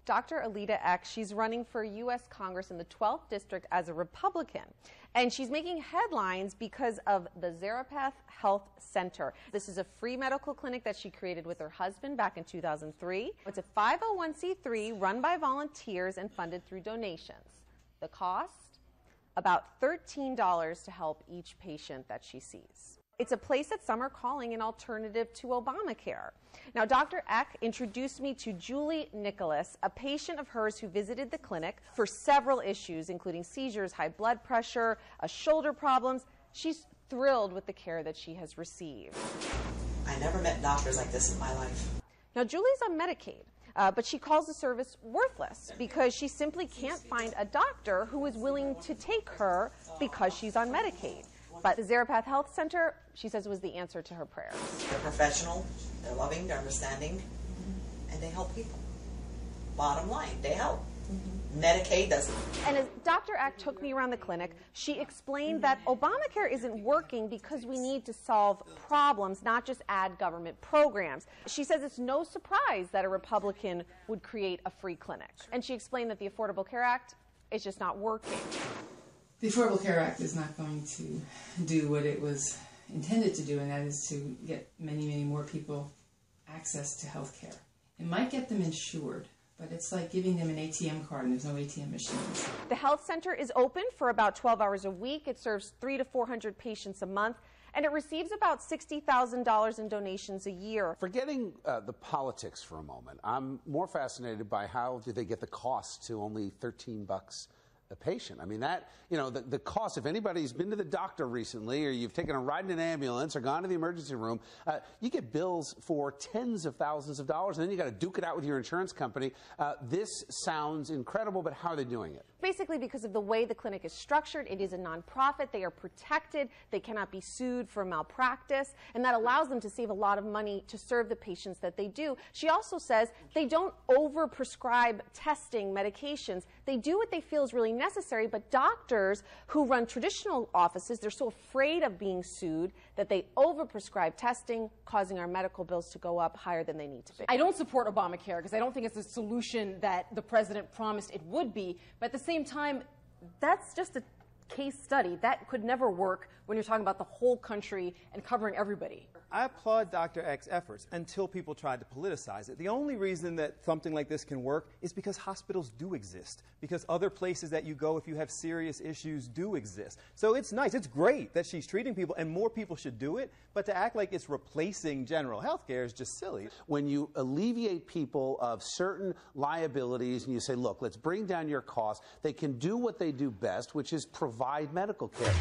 Dr. Alieta Eck, she's running for U.S. Congress in the 12th District as a Republican. And she's making headlines because of the Zarephath Health Center. This is a free medical clinic that she created with her husband back in 2003. It's a 501c3 run by volunteers and funded through donations. The cost? About $13 to help each patient that she sees. It's a place that some are calling an alternative to Obamacare. Now, Dr. Eck introduced me to Julie Nicholas, a patient of hers who visited the clinic for several issues, including seizures, high blood pressure, shoulder problems. She's thrilled with the care that she has received. I never met doctors like this in my life. Now, Julie's on Medicaid. But she calls the service worthless because she simply can't find a doctor who is willing to take her because she's on Medicaid. But the Zarephath Health Center, she says, was the answer to her prayers. They're professional, they're loving, they're understanding, and they help people. Bottom line, they help. Medicaid doesn't. And as Dr. Eck took me around the clinic, she explained that Obamacare isn't working because we need to solve problems, not just add government programs. She says it's no surprise that a Republican would create a free clinic. And she explained that the Affordable Care Act is just not working. The Affordable Care Act is not going to do what it was intended to do, and that is to get many, many more people access to health care. It might get them insured, but it's like giving them an ATM card and there's no ATM machines. The health center is open for about 12 hours a week. It serves 300 to 400 patients a month, and it receives about $60,000 in donations a year. Forgetting the politics for a moment, I'm more fascinated by how do they get the cost to only $13 a patient. I mean, that, you know, the cost, if anybody's been to the doctor recently or you've taken a ride in an ambulance or gone to the emergency room, you get bills for tens of thousands of dollars, and then you got to duke it out with your insurance company. This sounds incredible, but how are they doing it? Basically, because of the way the clinic is structured, it is a nonprofit. They are protected. They cannot be sued for malpractice, and that allows them to save a lot of money to serve the patients that they do. She also says they don't over-prescribe testing medications. They do what they feel is really necessary, but doctors who run traditional offices, they're so afraid of being sued that they over-prescribe testing, causing our medical bills to go up higher than they need to be. I don't support Obamacare because I don't think it's a solution that the president promised it would be, but at the same time, that's just a case study. That could never work when you're talking about the whole country and covering everybody. I applaud Dr. Eck's efforts until people tried to politicize it. The only reason that something like this can work is because hospitals do exist, because other places that you go if you have serious issues do exist. So it's nice, it's great that she's treating people, and more people should do it, but to act like it's replacing general health care is just silly. When you alleviate people of certain liabilities and you say, look, let's bring down your costs, they can do what they do best, which is provide medical care.